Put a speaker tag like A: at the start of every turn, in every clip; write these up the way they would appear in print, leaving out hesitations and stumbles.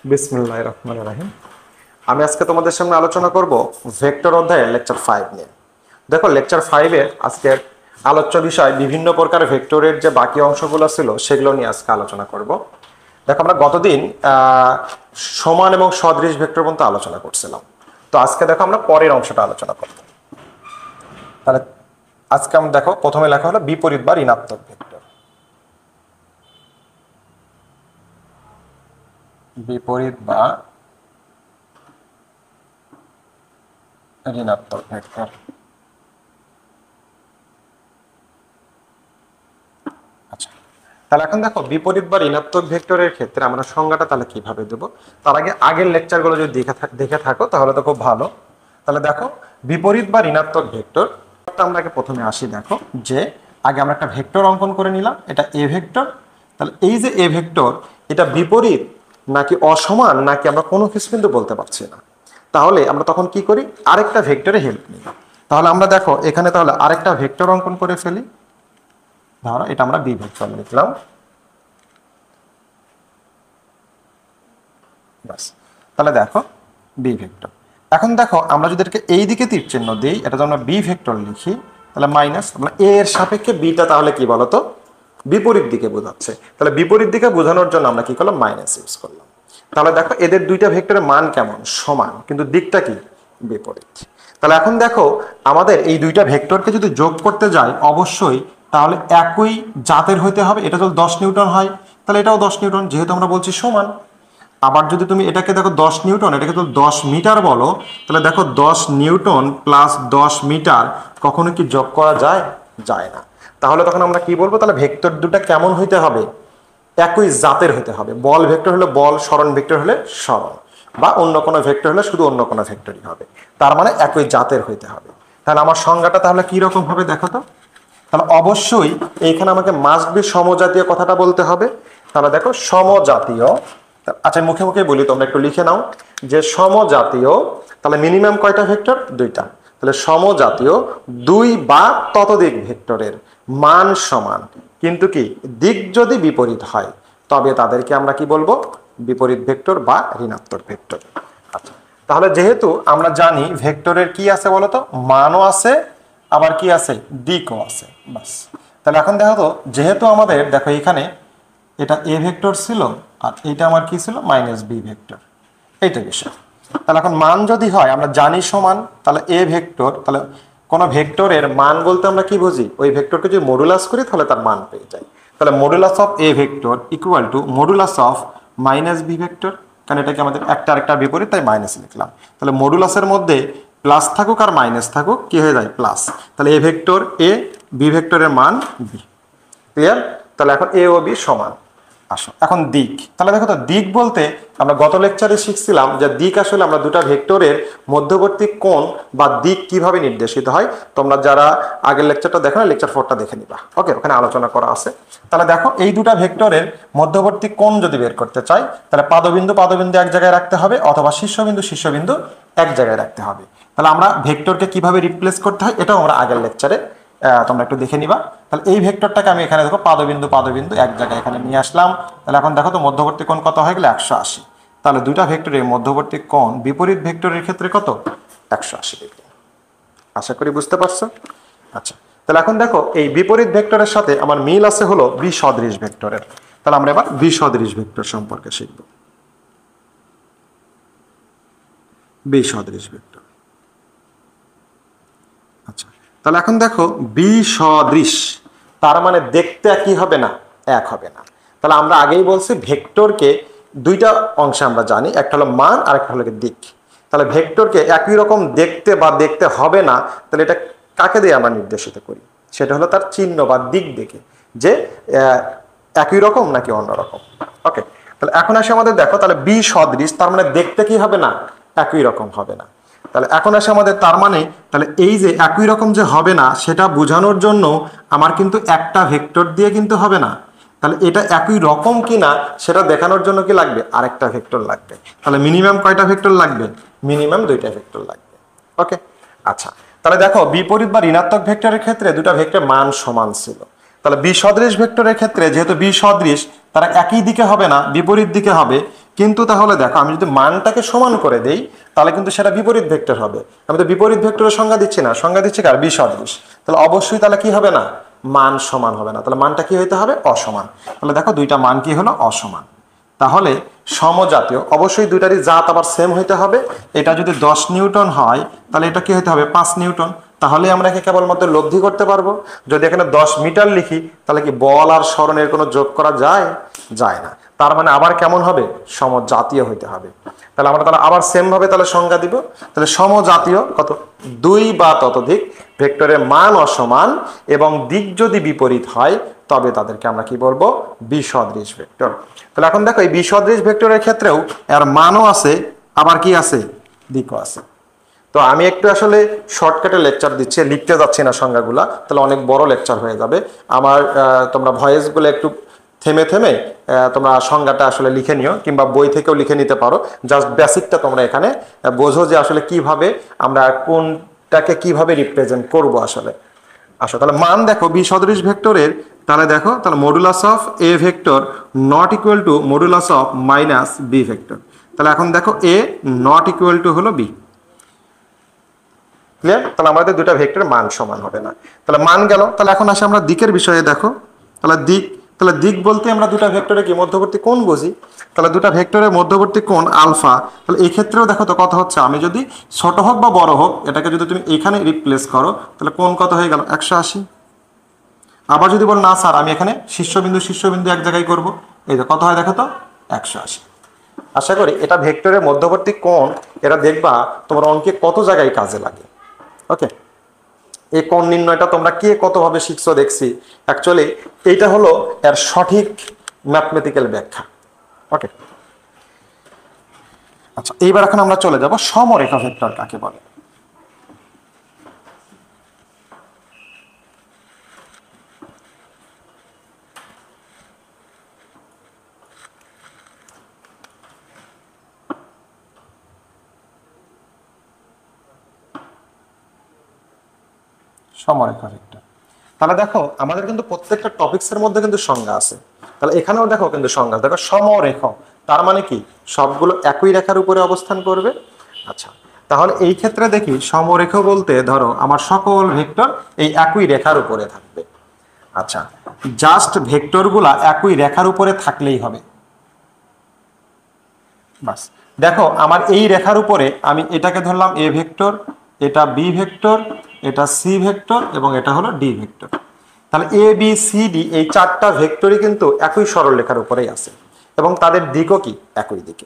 A: বিসমিল্লাহির রহমানির রহিম। আমি আজকে তোমাদের সামনে আলোচনা করব ভেক্টর অধ্যায়ের লেকচার 5 নিয়ে। দেখো, লেকচার 5 এর আজকের আলোচ্য বিষয় বিভিন্ন প্রকার ভেক্টরের যে বাকি অংশগুলো ছিল সেগুলো নিয়ে আজকে আলোচনা করব। দেখো, আমরা গতদিন সমান এবং সদৃশ ভেক্টর পর্যন্ত আলোচনা করছিলাম। তো আজকে দেখো আমরা পরের অংশটা আলোচনা করব। তাহলে আজকে আমরা দেখো প্রথমে লেখা হলো বিপরীত বা ঋণাত্মক ভেক্টর। বিপরীত বা ঋণাত্মক ভেক্টর। আচ্ছা, তাহলে এখন দেখো বিপরীত বা ঋণাত্মক ভেক্টরের ক্ষেত্রে আমরা সংজ্ঞাটা তাহলে কিভাবে দেব, তার আগে আগের লেকচারগুলো যদি দেখে থাকো তাহলে তো খুব ভালো। তাহলে দেখো, বিপরীত বা ঋণাত্মক ভেক্টর আমরা আগে প্রথমে আসি। দেখো যে আগে আমরা একটা ভেক্টর অঙ্কন করে নিলাম, এটা এ ভেক্টর। তাহলে এই যে এ ভেক্টর, এটা বিপরীত নাকি অসমান নাকি আমরা কোনো কিছু কিন্তু বলতে পারছি না। তাহলে আমরা তখন কি করি, আরেকটা ভেক্টরে হেল্প নিই। তাহলে আমরা দেখো এখানে তাহলে আরেকটা ভেক্টর অঙ্কন করে ফেলি। ধরো এটা আমরা বি ভেক্টর লিখলাম। বাস, তাহলে দেখো বি ভেক্টর। এখন দেখো আমরা যদি এটাকে এই দিকে তীর চিহ্ন দিই, এটা যদি আমরা বি ভেক্টর লিখি, তাহলে মাইনাস আমরা এ এর সাপেক্ষে বিটা তাহলে কি বলতো, বিপরীত দিকে বোঝাচ্ছে। তাহলে বিপরীত দিকে বোঝানোর জন্য আমরা কি করলাম, মাইনাস ইউজ করলাম। তাহলে দেখো এদের দুইটা ভেক্টরের মান কেমন, সমান, কিন্তু দিকটা কি, বিপরীত। তাহলে এখন দেখো আমাদের এই দুইটা ভেক্টরকে যদি যোগ করতে যাই, অবশ্যই তাহলে একই জাতের হইতে হবে। এটা যদি 10 নিউটন হয় তাহলে এটাও 10 নিউটন, যেহেতু আমরা বলছি সমান। আবার যদি তুমি এটাকে দেখো 10 নিউটন, এটাকে যদি 10 মিটার বলো, তাহলে দেখো 10 নিউটন প্লাস 10 মিটার কখনো কি যোগ করা যায়, যায় না। তাহলে তখন আমরা কি বলবো, তাহলে ভেক্টর দুটা কেমন হইতে হবে, একই জাতের হতে হবে। বল ভেক্টর হলে বল, সরণ ভেক্টর হলে সরণ, বা অন্য কোনো ভেক্টর হলে শুধু অন্য কোনো ভেক্টরই হবে। তার মানে একই জাতের হইতে হবে। তাহলে আমার সংজ্ঞাটা তাহলে কি রকম হবে দেখো তো। তাহলে অবশ্যই এইখানে আমাকে মাস্ট বি সমজাতীয় কথাটা বলতে হবে। তাহলে দেখো সমজাতীয়, আচ্ছা মুখে মুখে বলি, তোমরা একটু লিখে নাও যে সমজাতীয়। তাহলে মিনিমাম কয়টা ভেক্টর, দুইটা। তাহলে সমজাতীয় দুই বা ততোধিক ভেক্টরের মান সমান, কিন্তু কি দিক যদি বিপরীত হয় তবে তাদেরকে আমরা কি বলবো, বিপরীত ভেক্টর বা ঋণাত্মক ভেক্টর। আচ্ছা, তাহলে যেহেতু আমরা জানি ভেক্টরের কি আছে বলতো, মানও আছে, আবার কি আছে, দিকও আছে। বাস, তাহলে এখন দেখো তো, যেহেতু আমাদের দেখো এখানে এটা এ ভেক্টর ছিল আর এটা আমার কি ছিল, মাইনাস বি ভেক্টর, এইটা বিষয়। তাহলে এখন মান যদি হয়, আমরা জানি সমান, তাহলে এ ভেক্টর, তাহলে কোন ভেক্টরের মান বলতে আমরা কি বুঝি, ওই ভেক্টরকে যদি মডুলাস করি তাহলে তার মান পেয়ে যাই। তাহলে modulus of A vector equal to modulus of minus B vector, কারণ এটাকে আমাদের একটা আরেকটা বিপরীত, তাই মাইনাস লিখলাম। তাহলে মডুলাসের মধ্যে প্লাস থাকুক আর মাইনাস থাকুক, কি হয়ে যায়, প্লাস। তাহলে এ ভেক্টর এ, বি ভেক্টরের মান বি। ক্লিয়ার? তাহলে এখন এ ও বি সমান। আসো এখন দিক। তাহলে দেখো তো, দিক বলতে আমরা গত লেকচারে শিখছিলাম যে দিক আসলে আমরা দুটা ভেক্টরের মধ্যবর্তী কোণ বা দিক কিভাবে নির্দেশিত হয়। তোমরা যারা আগের লেকচারটা দেখো না, লেকচার 4টা দেখে নিবা। ওকে, ওখানে আলোচনা করা আছে। তাহলে দেখো এই দুটা ভেক্টরের মধ্যবর্তী কোণ যদি বের করতে চাই, তাহলে পাদবিন্দু পাদবিন্দু এক জায়গায় রাখতে হবে, অথবা শীর্ষবিন্দু শীর্ষবিন্দু এক জায়গায় রাখতে হবে। তাহলে আমরা ভেক্টরকে কিভাবে রিপ্লেস করতে হয় এটাও আমরা আগের লেকচারে তোমরা একটু দেখে নিবা। তাহলে এই ভেক্টরটাকে আমি এখানে দেখো পাদবিন্দু পাদবিন্দু এক জায়গায় এখানে নিয়ে আসলাম। তাহলে এখন দেখো তো মধ্যবর্তী কোণ কত হয়ে গেল, 180। তাহলে দুইটা ভেক্টরের মধ্যবর্তী কোণ বিপরীত ভেক্টরের ক্ষেত্রে কত, 180 ডিগ্রি। আশা করি বুঝতে পারছো। আচ্ছা, তাহলে এখন দেখো এই বিপরীত ভেক্টরের সাথে আমার মিল আছে হলো বিসদৃশ ভেক্টরের। তাহলে আমরা এবার বিসদৃশ ভেক্টর সম্পর্কে শিখব। বিসদৃশ ভেক্টর। আচ্ছা, তাহলে এখন দেখো বিসদৃশ, তার মানে দেখতে একই হবে না, এক হবে না। তাহলে আমরা আগেই বলছি ভেক্টরকে দুইটা অংশে আমরা জানি, একটা হলো মান আর একটা হলো দিক। তাহলে ভেক্টরকে একই রকম দেখতে বা দেখতে হবে না, তাহলে এটা কাকে দিয়ে আমরা নির্দেশিত করি, সেটা হলো তার চিহ্ন বা দিক দেখে, যে একই রকম নাকি অন্যরকম। ওকে, তাহলে এখন আসে আমাদের দেখো, তাহলে বিসদৃশ তার মানে দেখতে কি হবে না, একই রকম হবে না। তাহলে এখন আসে আমাদের, তার মানে তাহলে এই যে একই রকম যে হবে না সেটা বোঝানোর জন্য আমার কিন্তু একটা ভেক্টর দিয়ে কিন্তু হবে না। তাহলে এটা একই রকম কিনা সেটা দেখানোর জন্য কি লাগবে, আরেকটা ভেক্টর লাগবে। তাহলে মিনিমাম কয়টা ভেক্টর লাগবে, মিনিমাম দুইটা ভেক্টর লাগবে। ওকে, আচ্ছা, তাহলে দেখো বিপরীত বা ঋণাত্মক ভেক্টরের ক্ষেত্রে দুটা ভেক্টর মান সমান ছিল। তাহলে বিসদৃশ ভেক্টরের ক্ষেত্রে যেহেতু বিসদৃশ, তারা একই দিকে হবে না, বিপরীত দিকে হবে, কিন্তু তাহলে দেখো আমি যদি মানটাকে সমান করে দেই তাহলে কিন্তু সেটা বিপরীত ভেক্টর হবে। আমি তো বিপরীত ভেক্টরের সংজ্ঞা দিচ্ছি না, সংজ্ঞা দিচ্ছি কার? বিসদৃশ। তাহলে অবশ্যই তাহলে কি হবে না? মান সমান হবে না। তাহলে মানটা কি হইতে হবে? অসমান। তাহলে দেখো দুইটা মান কি হলো? অসমান। তাহলে সমজাতীয়, অবশ্যই দুইটারই জাত আবার সেম হইতে হবে। এটা যদি 10 নিউটন হয় তাহলে এটা কি হইতে হবে? 5 নিউটন। তাহলে আমরা একে কেবলমাত্র লব্ধি করতে পারবো। যদি এখানে 10 মিটার লিখি তাহলে কি বল আর সরণের কোনো যোগ করা যায়? যায় না। তার মানে আবার কেমন হবে? সমজাতীয় হইতে হবে। তাহলে আমরা তাহলে আবার সেম ভাবে তাহলে সংজ্ঞা দিব। তাহলে সমজাতীয় কত? 2 বা ততোধিক ভেক্টরের মান অসমান এবং দিক যদি বিপরীত হয় তবে তাদেরকে আমরা কি বলবো? বিসদৃশ ভেক্টর। তাহলে এখন দেখো এই বিসদৃশ ভেক্টরের ক্ষেত্রেও এর মানও আছে, আবার কি আছে? দিকও আছে। তো আমি একটু আসলে শর্টকাটে লেকচার দিচ্ছি, লিখতে যাচ্ছি না সংজ্ঞাগুলা, তাহলে অনেক বড় লেকচার হয়ে যাবে আমার। তোমরা ভয়েসগুলো একটু থেমে থেমে তোমরা সংজ্ঞাটা আসলে লিখে নিও, কিংবা বই থেকেও লিখে নিতে পারো। জাস্ট বেসিকটা তোমরা এখানে বোঝো যে আসলে কিভাবে আমরা কোনটাকে কিভাবে রিপ্রেজেন্ট করব আসলে। তাহলে মান দেখো বিসদৃশ ভেক্টরের, তাহলে দেখো তাহলে modulus of A vector not equal to modulus of minus B vector. তাহলে এখন দেখো এ নট ইকুয়াল টু হলো বি। ক্লিয়ার? তাহলে আমাদের দুটা ভেক্টরের মান সমান হবে না। তাহলে মান গেল। তাহলে এখন আসে আমরা দিকের বিষয়ে। দেখো তাহলে দিক বলতে আমরা দুটা ভেক্টরের কি মধ্যবর্তী কোণ বুঝি। তাহলে দুটা ভেক্টরের মধ্যবর্তী কোণ আলফা। তাহলে এই ক্ষেত্রেও দেখো তো কথা হচ্ছে, আমি যদি ছোট হোক বা বড় হোক এটাকে যদি তুমি এখানে রিপ্লেস করো তাহলে কোণ কত হয়ে গেল? 180। আবার যদি বল না স্যার আমি এখানে শীর্ষবিন্দু এক জায়গায় করব, এই যে কত হয় দেখো তো? 180। আশা করি এটা ভেক্টরের মধ্যবর্তী কোণ, এটা দেখবা তোমার অঙ্কে কত জায়গায় কাজে লাগে। ওকে, এই কোণ নির্ণয়টা তোমরা কে কতভাবে শিখছো দেখছি। অ্যাকচুয়ালি এইটা হলো এর সঠিক ম্যাথমেটিক্যাল ব্যাখ্যা। ওকে, আচ্ছা এইবার এখন আমরা চলে যাব সমরেখা ভেক্টর কাকে বলে। সমরেখা ভেক্টর। তাহলে দেখো আমাদের কিন্তু প্রত্যেকটা টপিকসের মধ্যে কিন্তু সংজ্ঞা আছে। তাহলে এখানেও দেখো কিন্তু সংজ্ঞা। দেখো সমরেখ, তার মানে কি? সবগুলো একই রেখার উপরে অবস্থান করবে। আচ্ছা, তাহলে এই ক্ষেত্রে দেখি সমরেখ বলতে ধরো আমার সকল ভেক্টর এই একই রেখার উপরে থাকবে। আচ্ছা, জাস্ট ভেক্টরগুলা একই রেখার উপরে থাকলেই হবে। বাস, দেখো আমার এই রেখার উপরে আমি এটাকে ধরলাম এ ভেক্টর, এটা বি ভেক্টর, এটা সি ভেক্টর এবং এটা হলো ডি ভেক্টর। তাহলে এ বি সি ডি এই চারটা ভেক্টরই কিন্তু একই সরল রেখার উপরেই আছে এবং তাদের দিকও কি? একই দিকে।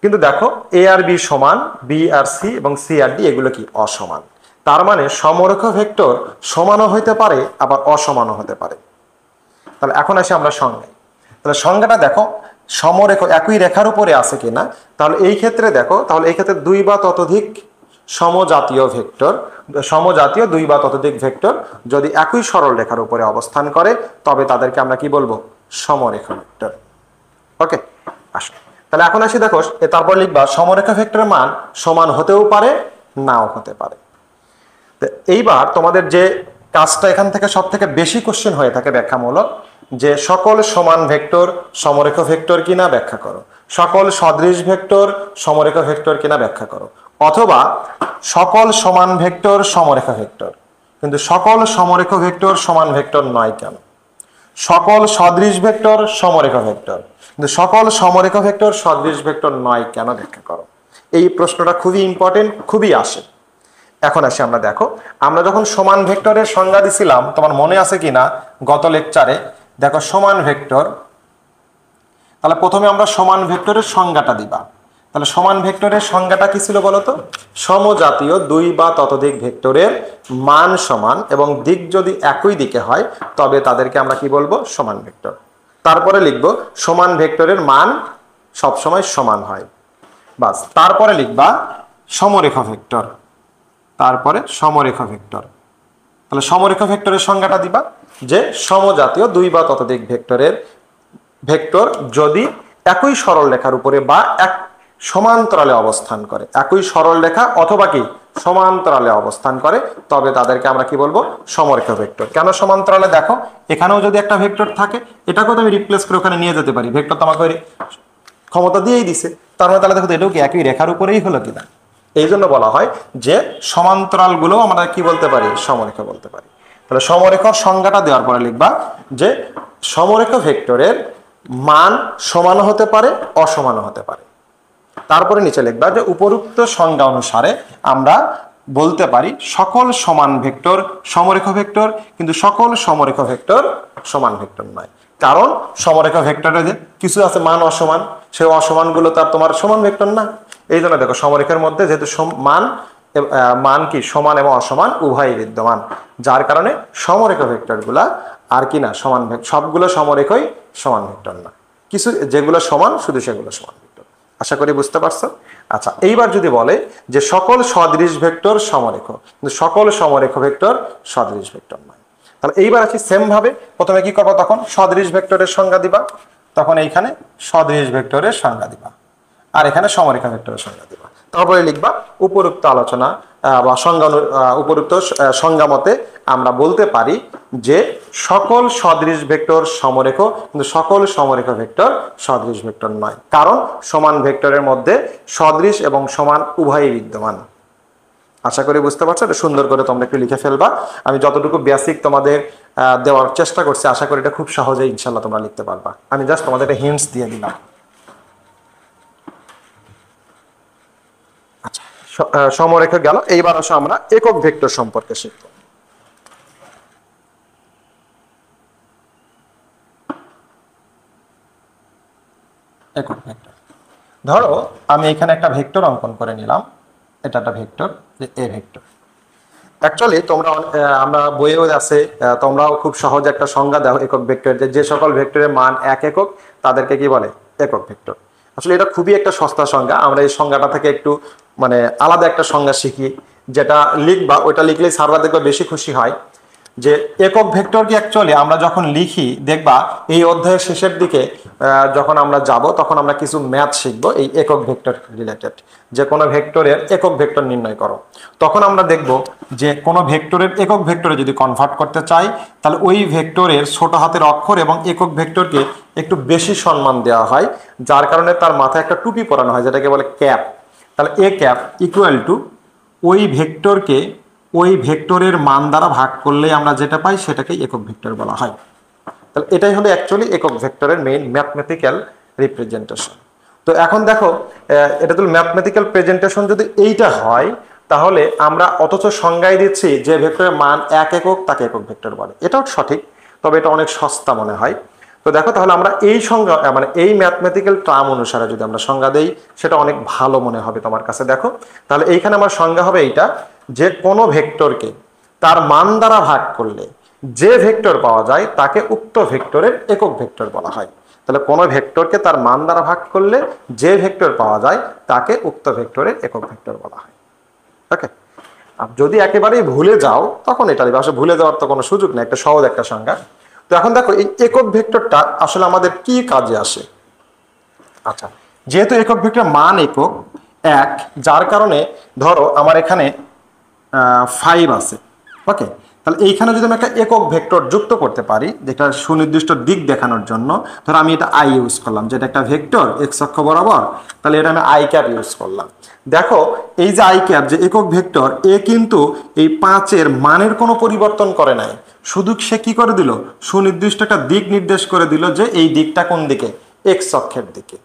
A: কিন্তু দেখো এ আর বি সমান, বি আর সি এবং সি আর ডি এগুলো কি? অসমান। তার মানে সমরেখ ভেক্টর সমানও হইতে পারে আবার অসমানও হতে পারে। তাহলে এখন আসি আমরা সংজ্ঞায়। তাহলে সংজ্ঞাটা দেখো, সমরেখ একই রেখার উপরে আছে কিনা। তাহলে এই ক্ষেত্রে দেখো, তাহলে এই ক্ষেত্রে 2 বা ততোধিক সমজাতীয় ভেক্টর, সমজাতীয় 2 বা ততোধিক ভেক্টর যদি একই সরল রেখার উপরে অবস্থান করে তবে তাদেরকে আমরা কি বলবো? সমরেখা ভেক্টর। ওকে, আসো তাহলে এখন আসি দেখো, তারপর লিখবা সমরেখা ভেক্টরের মান সমান হতেও পারে নাও হতে পারে। এইবার তোমাদের যে কাজটা এখান থেকে সব থেকে বেশি কোশ্চেন হয়ে থাকে ব্যাখ্যামূলক, যে সকল সমান ভেক্টর সমরেখ ভেক্টর কিনা ব্যাখ্যা করো, সকল সদৃশ ভেক্টর সমরেখ ভেক্টর কিনা ব্যাখ্যা করো, অথবা সকল সমান ভেক্টর সমরেখা ভেক্টর। কিন্তু সকল সমরেখ ভেক্টর সমান ভেক্টর নয় কেন? সকল সদৃশ ভেক্টর সমরেখা ভেক্টর, কিন্তু সকল সমরেখ ভেক্টর সদৃশ ভেক্টর নয় কেন ব্যাখ্যা করো। এই প্রশ্নটা খুবই ইম্পর্টেন্ট, খুবই আসে। এখন আসি আমরা, দেখো আমরা যখন সমান ভেক্টরের সংজ্ঞা দিছিলাম তোমার মনে আছে কিনা গত লেকচারে। দেখো সমান ভেক্টর, তাহলে প্রথমে আমরা সমান ভেক্টরের সংজ্ঞাটা দিবা। তাহলে সমান ভেক্টরের সংজ্ঞাটা কি ছিল বলতো? সমজাতীয় 2 বা ততোধিক ভেক্টরের মান সমান এবং দিক যদি একই দিকে হয় তবে তাদেরকে আমরা কি বলবো? সমান ভেক্টর। তারপরে লিখবো সমান ভেক্টরের মান সবসময় সমান হয়। বাস, তারপরে লিখবা সমরেখা ভেক্টর, তারপরে সমরেখা ভেক্টর। তাহলে সমরেখা ভেক্টরের সংজ্ঞাটা দিবা যে সমজাতীয় 2 বা ততোধিক ভেক্টরের ভেক্টর যদি একই সরল রেখার উপরে বা এক সমান্তরালে অবস্থান করে, একই সরল রেখা অথবা কি সমান্তরালে অবস্থান করে তবে তাদেরকে আমরা কি বলবো? সমরেখা ভেক্টর। কেন সমান্তরালে? দেখো এখানেও যদি একটা ভেক্টর থাকে এটাকেও তো আমি রিপ্লেস করে ওখানে নিয়ে যেতে পারি। ভেক্টর তো আমাকে ক্ষমতা দিয়েই দিছে। তার মানে তাহলে দেখো তো এটাও কি একই রেখার উপরেই হলো কিনা। এই জন্য বলা হয় যে সমান্তরাল গুলো আমরা কি বলতে পারি, সমরেখা বলতে পারি। তাহলে সমরেখার সংজ্ঞাটা দেওয়ার পরে লিখবা যে সমরেখা ভেক্টরের মান সমান হতে পারে, অসমান হতে পারে। তারপরে নিচে লিখবা যে উপরোক্ত সংজ্ঞা অনুসারে আমরা বলতে পারি সকল সমান ভেক্টর সমরেখা ভেক্টর, কিন্তু সকল সমরেখা ভেক্টর সমান ভেক্টর নয়। কারণ সমরেখা ভেক্টরে যে কিছু আছে মান অসমান, সেই অসমান গুলো তার তোমার সমান ভেক্টর না। এই জন্য দেখো সমরেখার মধ্যে যেহেতু মান কি সমান এবং অসমান উভয়ই বিদ্যমান, যার কারণে সমরেখা ভেক্টর গুলা আর কি না সমান, সবগুলো সমরেখাই সমান ভেক্টর না, কিছু যেগুলো সমান শুধু সেগুলো সমান ভেক্টর। আশা করি বুঝতে পারছো। আচ্ছা, এইবার যদি বলে যে সকল সদৃশ ভেক্টর সমরেখ, কিন্তু সকল সমরেখ ভেক্টর সদৃশ ভেক্টর নয়। তাহলে এইবার আছি সেম ভাবে প্রথমে কি করবো, তখন সদৃশ ভেক্টরের সংজ্ঞা দিবা, তখন এইখানে সদৃশ ভেক্টরের সংজ্ঞা দিবা, আর এখানে সমরেখা ভেক্টরের সংজ্ঞা দিবা। তারপরে লিখবা উপরোক্ত আলোচনা বা উপরোক্ত সংজ্ঞা মতে আমরা বলতে পারি যে সকল সদৃশ ভেক্টর সমরেখ, কিন্তু সকল সমরেখ ভেক্টর সদৃশ ভেক্টর নয়। কারণ সমান ভেক্টরের মধ্যে সদৃশ এবং সমান উভয়ই বিদ্যমান। আশা করি বুঝতে পারছো। এটা সুন্দর করে তোমরা একটু লিখে ফেলবা। আমি যতটুকু বেসিক তোমাদের দেওয়ার চেষ্টা করছি, আশা করি এটা খুব সহজেই ইনশাল্লাহ তোমরা লিখতে পারবা। আমি জাস্ট তোমাদের একটা হিন্টস দিয়ে দিলাম। আচ্ছা, সমরেখা গেল। এইবার আসো আমরা একক ভেক্টর সম্পর্কে শিখব। একক ভেক্টর, ধরো আমি এখানে একটা ভেক্টর অঙ্কন করে নিলাম, এটা একটা ভেক্টর, এ ভেক্টর। অ্যাকচুয়ালি তোমরা আমরা বইয়েও আছে, তোমরাও খুব সহজ একটা সংজ্ঞা দাও একক ভেক্টর, যে সকল ভেক্টরের মান এক একক তাদেরকে কি বলে, একক ভেক্টর। আসলে এটা খুবই একটা সস্তা সংজ্ঞা, আমরা এই সংজ্ঞাটা থেকে একটু মানে আলাদা একটা সংজ্ঞা শিখি, যেটা লিখবা ওইটা লিখলেই স্যাররা দেখবা বেশি খুশি হয়। যে একক ভেক্টরকে অ্যাকচুয়ালি আমরা যখন লিখি দেখবা এই অধ্যায়ের শেষের দিকে যখন আমরা যাব তখন আমরা কিছু ম্যাথ শিখবো এই একক ভেক্টর রিলেটেড, যে কোনো ভেক্টরের একক ভেক্টর নির্ণয় করো। তখন আমরা দেখব যে কোনো ভেক্টরের একক ভেক্টরে যদি কনভার্ট করতে চাই, তাহলে ওই ভেক্টরের ছোট হাতের অক্ষর এবং একক ভেক্টরকে একটু বেশি সম্মান দেওয়া হয়, যার কারণে তার মাথায় একটা টুপি পরানো হয় যেটাকে বলে ক্যাপ। তাহলে এ ক্যাপ ইকুয়াল টু ওই ভেক্টরকে ওই ভেক্টরের মান দ্বারা ভাগ করলে আমরা যেটা পাই সেটাকে একক ভেক্টর বলা হয়। তাহলে এটাই হলো অ্যাকচুয়ালি একক ভেক্টরের মেইন ম্যাথমেটিক্যাল রিপ্রেজেন্টেশন। তো এখন দেখো এটা তো ম্যাথমেটিক্যাল প্রেজেন্টেশন যদি এইটা হয়, তাহলে আমরা অথচ সংজ্ঞায় দিচ্ছি যে ভেক্টরের মান এক একক তাকে একক ভেক্টর বলে। এটাও সঠিক, তবে এটা অনেক সস্তা মনে হয়। তো দেখো তাহলে আমরা এই সংজ্ঞা মানে এই ম্যাথমেটিক্যাল টার্ম অনুসারে যদি আমরা সংজ্ঞা দেই সেটা অনেক ভালো মনে হবে তোমার কাছে। দেখো তাহলে এইখানে আমার সংজ্ঞা হবে এইটা, যে কোনো ভেক্টরকে তার মান দ্বারা ভাগ করলে যে ভেক্টর পাওয়া যায় তাকে উক্ত ভেক্টরের একক ভেক্টর বলা হয়। তাহলে কোনো ভেক্টরকে তার মান দ্বারা ভাগ করলে যে ভেক্টর পাওয়া যায় তাকে উক্ত ভেক্টরের একক ভেক্টর বলা হয়। ওকে, আর যদি একেবারেই ভুলে যাও তখন এটা আসলে ভুলে যাওয়ার তো কোনো সুযোগ নেই, একটা সহজ একটা সংজ্ঞা। তো এখন দেখো এই একক ভেক্টরটা আসলে আমাদের কি কাজে আসে। আচ্ছা, যেহেতু একক ভেক্টর মান একক এক, যার কারণে ধরো আমার এখানে 5 আছে। ওকে, তাহলে এইখানে যদি আমি একটা একক ভেক্টর যুক্ত করতে পারি যেটা সুনির্দিষ্ট দিক দেখানোর জন্য, ধরো আমি এটা আই ইউজ করলাম, যেটা একটা ভেক্টর এক্স অক্ষ বরাবর, তাহলে এটা আমি আই ক্যাপ ইউজ করলাম। দেখো এই যে আই ক্যাপ যে একক ভেক্টর, এ কিন্তু এই 5-এর মানের কোনো পরিবর্তন করে নাই, শুধু সে কি করে দিল, সুনির্দিষ্ট একটা দিক নির্দেশ করে দিল যে এই দিকটা কোন দিকে, এক্স অক্ষের দিকে।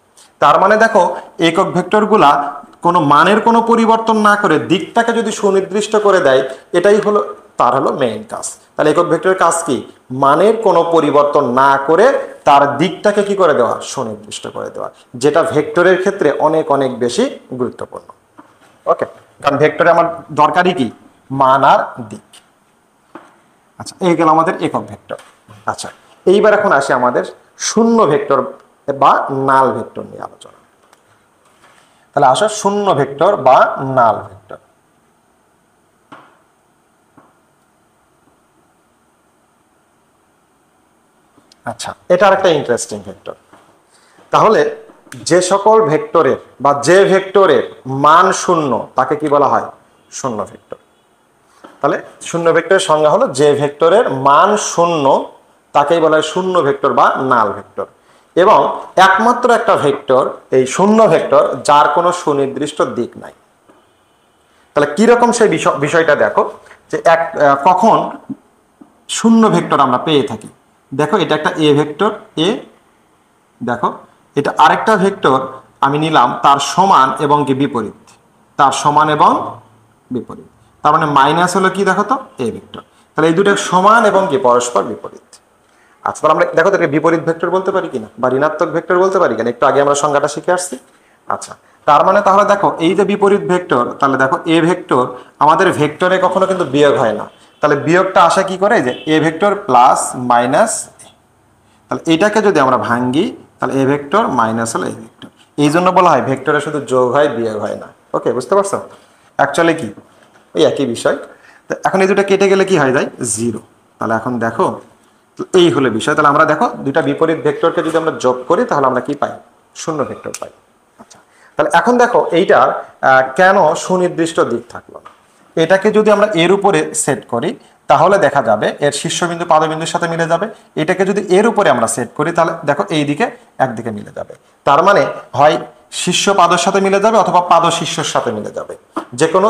A: তার মানে দেখো একক ভেক্টরগুলা কোনো মানের কোনো পরিবর্তন না করে দিকটাকে যদি সুনির্দিষ্ট করে দেয়, এটাই হলো তার হলো মেইন কাজ। তাহলে একক ভেক্টরের কাজ কি, মানের কোনো পরিবর্তন না করে তার দিকটাকে কি করে দেওয়া, সুনির্দিষ্ট করে দেওয়া, যেটা ভেক্টরের ক্ষেত্রে অনেক অনেক বেশি গুরুত্বপূর্ণ। ওকে, কারণ ভেক্টরে আমার দরকারই কি, মান আর দিক। আচ্ছা, এই গেল আমাদের একক ভেক্টর। আচ্ছা, এইবার এখন আসি আমাদের শূন্য ভেক্টর বা নাল ভেক্টর নিয়ে আলোচনা। তাহলে আসো শূন্য ভেক্টর বা নাল ভেক্টর। আচ্ছা, এটা আরেকটা ইন্টারেস্টিং ভেক্টর। তাহলে যে সকল ভেক্টরের বা যে ভেক্টরের মান শূন্য তাকে কি বলা হয়, শূন্য ভেক্টর। তাহলে শূন্য ভেক্টরের সংজ্ঞা হলো যে ভেক্টরের মান শূন্য তাকেই বলা হয় শূন্য ভেক্টর বা নাল ভেক্টর। এবং একমাত্র একটা ভেক্টর এই শূন্য ভেক্টর যার কোনো সুনির্দিষ্ট দিক নাই। তাহলে কিরকম সেই বিষয়টা দেখো, যে কখন শূন্য ভেক্টর আমরা পেয়ে থাকি। দেখো এটা একটা এ ভেক্টর এ, দেখো এটা আরেকটা ভেক্টর আমি নিলাম তার সমান এবং কি বিপরীত, তার সমান এবং বিপরীত, তার মানে মাইনাস হলো কি দেখো তো এ ভেক্টর। তাহলে এই দুটো সমান এবং কি পরস্পর বিপরীত। আচ্ছা, তাহলে আমরা দেখো এটাকে বিপরীত ভেক্টর বলতে পারি কিনা বা ঋণাত্মক ভেক্টর বলতে পারি কিনা, একটু আগে আমরা সংজ্ঞাটা শিখে আসছি। আচ্ছা, তার মানে তাহলে দেখো এই যে বিপরীত ভেক্টর, তাহলে দেখো এ ভেক্টর আমাদের ভেক্টরে কখনো কিন্তু বিয়োগ হয় না। তাহলে বিয়োগটা আসে কি করে, যে এ ভেক্টর প্লাস মাইনাস, তাহলে এটাকে যদি আমরা ভাঙ্গি তাহলে এ ভেক্টর মাইনাস হলো এ ভেক্টর। এই জন্য বলা হয় ভেক্টরে শুধু যোগ হয় বিয়োগ হয় না। ওকে, বুঝতে পারছো? অ্যাকচুয়ালি কি ওই একই বিষয়। তো এখন এই দুটো কেটে গেলে কি হয়ে যায়, জিরো। তাহলে এখন দেখো এই হলো বিষয়। তাহলে আমরা দেখো দুইটা বিপরীত ভেক্টরকে যদি আমরা যোগ করি তাহলে আমরা কি পাই, শূন্য ভেক্টর পাই। আচ্ছা, তাহলে এখন দেখো এইটার কেন সুনির্দিষ্ট দিক থাকলো না। এটাকে যদি আমরা এর উপরে সেট করি তাহলে দেখা যাবে এর শীর্ষবিন্দু পাদবিন্দুর সাথে মিলে যাবে। এটাকে যদি এর উপরে আমরা সেট করি তাহলে দেখো এই দিকে একদিকে মিলে যাবে। তার মানে হয় শীর্ষ পাদের সাথে মিলে যাবে অথবা পাদ শীর্ষের সাথে মিলে যাবে, যে কোনো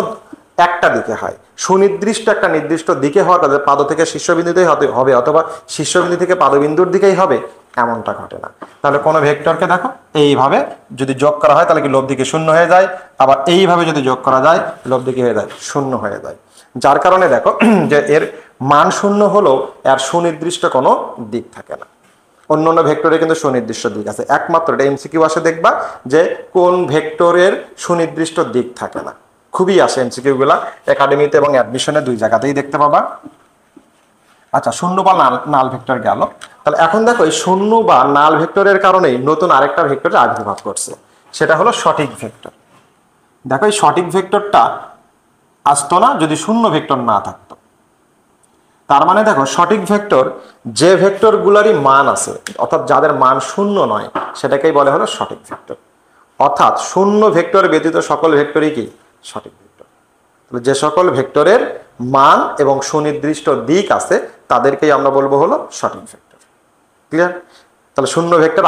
A: একটা দিকে হয়। সুনির্দিষ্ট একটা নির্দিষ্ট দিকে হওয়া তাদের পাদ থেকে শীর্ষবিন্দুতেই হবে অথবা শীর্ষবিন্দু থেকে পাদবিন্দুর দিকেই হবে এমনটা ঘটে না। তাহলে কোনো ভেক্টরকে দেখো এইভাবে যদি যোগ করা হয় তাহলে কি লব দিকে শূন্য হয়ে যায়, আবার এইভাবে যদি যোগ করা যায় লব দিকে হয়ে যায় শূন্য হয়ে যায়। যার কারণে দেখো যে এর মান শূন্য হলেও এর সুনির্দিষ্ট কোনো দিক থাকে না। অন্যান্য ভেক্টরে কিন্তু সুনির্দিষ্ট দিক আছে, একমাত্র এটা এমসিকিউ আসে দেখবা যে কোন ভেক্টরের সুনির্দিষ্ট দিক থাকে না। খুবই আসে এমসিকিউ গুলা একাডেমিতে এবং অ্যাডমিশনে দুই জায়গাতেই দেখতে পাবা। আচ্ছা, শূন্য বা নাল ভেক্টর গেল। তাহলে এখন দেখো এই শূন্য বা নাল ভেক্টরের কারণেই নতুন আরেকটা ভেক্টরের আবির্ভাব করছে, সেটা হলো সঠিক ভেক্টর। দেখো এই সঠিক ভেক্টরটা আসতো না যদি শূন্য ভেক্টর না থাকতো। তার মানে দেখো সঠিক ভেক্টর যে ভেক্টর গুলারই মান আছে, অর্থাৎ যাদের মান শূন্য নয়, সেটাকেই বলে হলো সঠিক ভেক্টর। অর্থাৎ শূন্য ভেক্টর ব্যতীত সকল ভেক্টরই কি সঠিক ভেক্টর। তাহলে যে সকল ভেক্টরের মান এবং সুনির্দিষ্ট দিক আছে তাদেরকেই আমরা বলবো হলো সঠিক ভেক্টর। ক্লিয়ার? তাহলে শূন্য ভেক্টর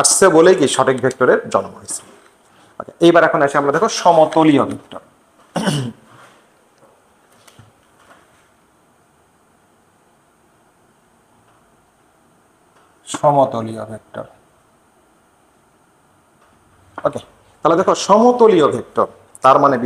A: আসছে বলেই কি সঠিক ভেক্টরের জন্ম হয়েছে। এইবার এখন আসে আমরা দেখো সমতলীয় ভেক্টর। সমতলীয় ভেক্টর। ওকে, তাহলে দেখো সমতলীয় ভেক্টর তার মানে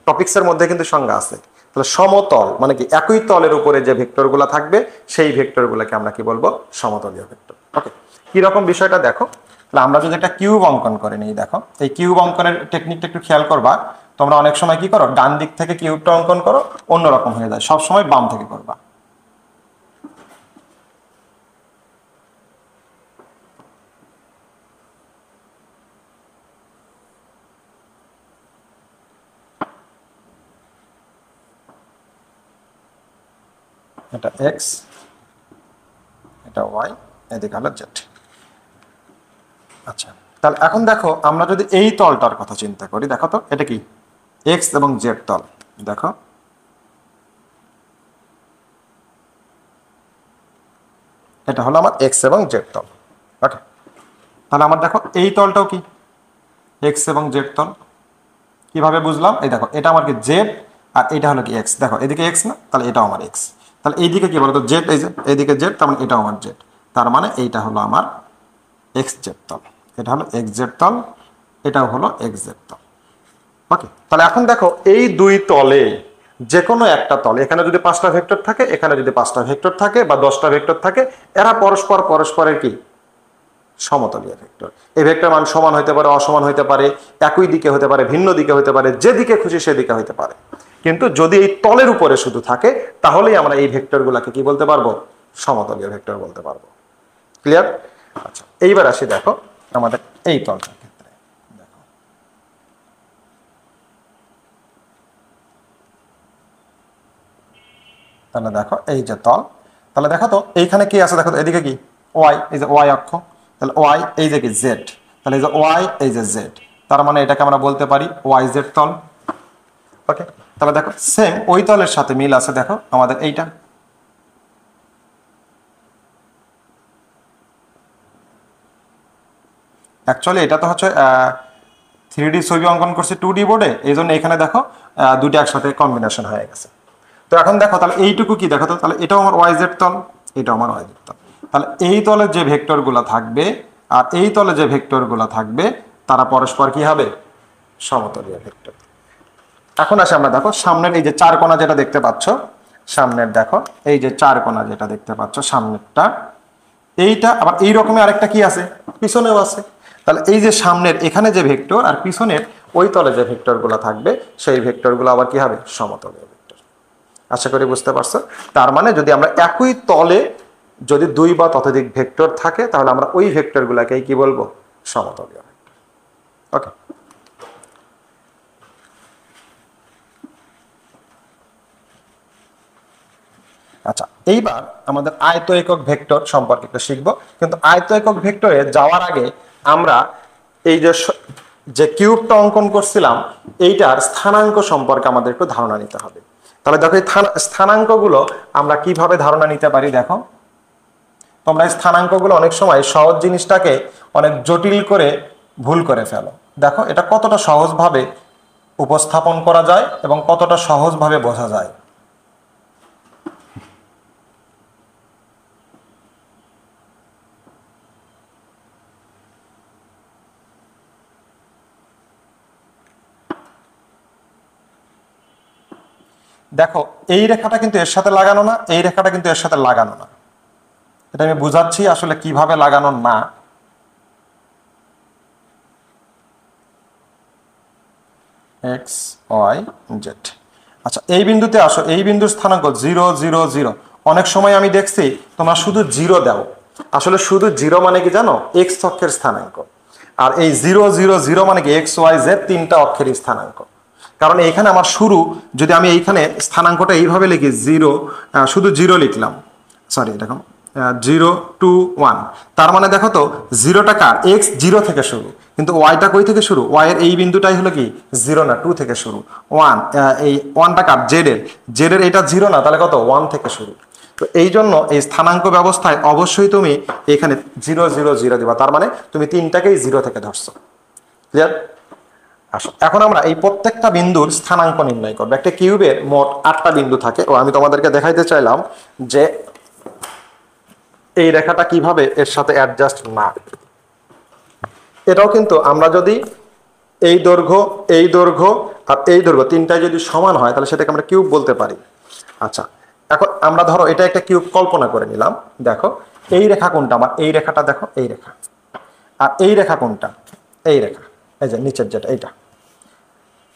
A: টপিকসের মধ্যে কিন্তু সংজ্ঞা আছে। তাহলে সমতল মানে কি, একই তলের উপরে যে ভেক্টরগুলো থাকবে সেই ভেক্টরগুলোকে আমরা কি বলবো, সমতলীয় ভেক্টর। ওকে, কি রকম বিষয়টা দেখো। তাহলে আমরা যদি একটা কিউব অঙ্কন করে নিই, দেখো এই কিউব অঙ্কনের টেকনিকটা একটু খেয়াল করবা। তোমরা অনেক সময় কি করো, ডান দিক থেকে কিউবটা অঙ্কন করো, অন্যরকম হয়ে যায়। সব সময় বাম থেকে করবা। এটা এক্স, এটা ওয়াই, এদিকে হলো জেড। আচ্ছা, তাহলে এখন দেখো আমরা যদি এই তলটার কথা চিন্তা করি, দেখো তো এটা কি এক্স এবং জেড তল। দেখো এটা হলো আমার এক্স এবং জেড তল। ওকে, তাহলে আমার দেখো এই তলটাও কি এক্স এবং জেড তল। কিভাবে বুঝলাম, এই দেখো এটা আমার কি জেড আর এটা হলো কি এক্স। দেখো এদিকে এক্স না, তাহলে এটাও আমার এক্স। তাহলে এইদিকে কি বলতো জেড, এই যে এইদিকে জেড, তার মানে এটাও আমার জেড। তার মানে এইটা হলো আমার এক্স জেড তল, এটা হলো এক্স জেড তল, এটাও হলো এক্স জেড তল। ওকে, তাহলে এখন দেখো এই দুই তলে যে কোনো একটা তলে, এখানে যদি 5টা ভেক্টর থাকে, এখানে যদি 5টা ভেক্টর থাকে বা 10টা ভেক্টর থাকে, এরা পরস্পরের কি সমতলীয় ভেক্টর। এই ভেক্টর মান সমান হতে পারে, অসমান হতে পারে, একই দিকে হতে পারে, ভিন্ন দিকে হতে পারে, যেদিকে খুশি সেদিকে হতে পারে। কিন্তু যদি এই তলের উপরে শুধু থাকে তাহলেই আমরা এই ভেক্টর গুলাকে কি বলতে পারবো, সমতলীয় ভেক্টর বলতে পারবো। ক্লিয়ার? আচ্ছা, এইবার আসি দেখো আমাদের এই তলটার ক্ষেত্রে। দেখো তাহলে দেখো এই যে তল, তাহলে দেখো তো এইখানে কি আছে, দেখো তো এদিকে কি ওয়াই, এই যে ওয়াই অক্ষ। তাহলে ওয়াই, এই যে কি জেড, তাহলে এই যে ওয়াই, এই যে জেড, তার মানে এটাকে আমরা বলতে পারি ওয়াই জেড তল। ওকে, তাহলে দেখো সেম ওই তলের সাথে মিল আছে, দেখো আমাদের এইটা। অ্যাকচুয়ালি এটা তো হচ্ছে 3D ছবি অঙ্কন করছে 2D বোর্ডে, এই জন্য এখানে দেখো দুটো একসাথে কম্বিনেশন হয়ে গেছে। তো এখন দেখো তাহলে এইটুকু কি দেখো তো, তাহলে এটাও আমার ওয়াই জেড তল, এটাও আমার ওয়াই জেড তল। তাহলে এই তলে যে ভেক্টরগুলো থাকবে আর এই তলে যে ভেক্টরগুলো থাকবে তারা পরস্পর কি হবে? সমতলীয় ভেক্টর। এখন আসে আমরা দেখো সামনের এই যে চার কোণা যেটা দেখতে পাচ্ছ, সামনের দেখো এই যে চার কোণা যেটা দেখতে পাচ্ছ সামনেরটা, এইটা আবার এই রকমের আরেকটা কি আছে, পিছনেও আছে। তাহলে এই যে সামনের এখানে যে ভেক্টর আর পিছনের ওই তলে যে ভেক্টরগুলো থাকবে সেই ভেক্টরগুলো আবার কি হবে? সমতলীয় ভেক্টর। আশা করি বুঝতে পারছো। তার মানে যদি আমরা একই তলে যদি দুই বা ততোধিক ভেক্টর থাকে তাহলে আমরা ওই ভেক্টরগুলোকেই কি বলবো? সমতলীয় ভেক্টর। ওকে। আচ্ছা, এইবার আমাদের আয়ত একক ভেক্টর সম্পর্কে একটু শিখবো। কিন্তু আয়ত একক ভেক্টরে যাওয়ার আগে আমরা এই যে কিউবটা অঙ্কন করছিলাম এইটার স্থানাঙ্ক সম্পর্কে আমাদের একটু ধারণা নিতে হবে। তাহলে দেখো এই স্থানাঙ্কগুলো আমরা কিভাবে ধারণা নিতে পারি। দেখো তোমরা এই স্থানাঙ্কগুলো অনেক সময় সহজ জিনিসটাকে অনেক জটিল করে ভুল করে ফেলো। দেখো এটা কতটা সহজভাবে উপস্থাপন করা যায় এবং কতটা সহজভাবে বোঝা যায়। দেখো এই রেখাটা কিন্তু এর সাথে লাগানো না, এই রেখাটা কিন্তু এর সাথে লাগানো না। এটা আমি বুঝাচ্ছি আসলে কিভাবে লাগানো না। X Y Z. আচ্ছা এই বিন্দুতে আসো, এই বিন্দুর স্থানাঙ্ক 0 0 0। অনেক সময় আমি দেখছি তোমরা শুধু 0 দাও, আসলে শুধু 0 মানে কি জানো? এক্স অক্ষের স্থানাঙ্ক। আর এই 0 0 0 মানে কি এক্স ওয়াই জেড তিনটা অক্ষেরই স্থানাঙ্ক। কারণ এইখানে আমার শুরু, যদি আমি এইখানে স্থানাঙ্কটা এইভাবে লিখি 0, শুধু 0 লিখলাম, সরি দেখো 0 2 1, তার মানে দেখো তো 0টা কার? এক্স 0 থেকে শুরু, কিন্তু ওয়াইটা কই থেকে শুরু? ওয়াই এর এই বিন্দুটাই হলো কি 0 না 2 থেকে শুরু। 1 এই 1টা কার? জেড এর এটা 0 না, তাহলে কত? 1 থেকে শুরু। তো এই জন্য এই স্থানাঙ্ক ব্যবস্থায় অবশ্যই তুমি এখানে 0 0 0 দিবা, তার মানে তুমি তিনটাকেই 0 থেকে ধরছো। ক্লিয়ার? আসো এখন আমরা এই প্রত্যেকটা বিন্দুর স্থানাঙ্ক নির্ণয় করবো। একটা কিউবের মোট 8টা বিন্দু থাকে। ও আমি তোমাদেরকে দেখাইতে চাইলাম যে এই রেখাটা কিভাবে এর সাথে অ্যাডজাস্ট না। এটাও কিন্তু আমরা যদি এই দৈর্ঘ্য এই দৈর্ঘ্য আর এই দৈর্ঘ্য তিনটাই যদি সমান হয় তাহলে সেটাকে আমরা কিউব বলতে পারি। আচ্ছা এখন আমরা ধরো এটা একটা কিউব কল্পনা করে নিলাম। দেখো এই রেখা কোনটা? আমার এই রেখাটা দেখো, এই রেখা। আর এই রেখা কোনটা? এই রেখা, এই যে নিচের যেটা এইটা।